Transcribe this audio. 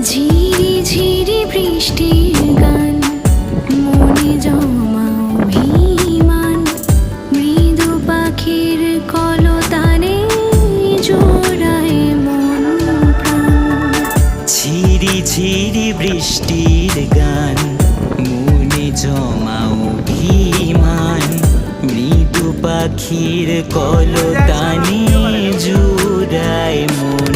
ঝিরি ঝিরি বৃষ্টির গান, মনে জমা অভিমান, মৃদু পাখির কলতানে জোড়ায় মন প্রাণ। ঝিরি ঝিরি বৃষ্টির গান, মনে জমা অভিমান, মৃদু পাখির কলতানে জোড়ায় মন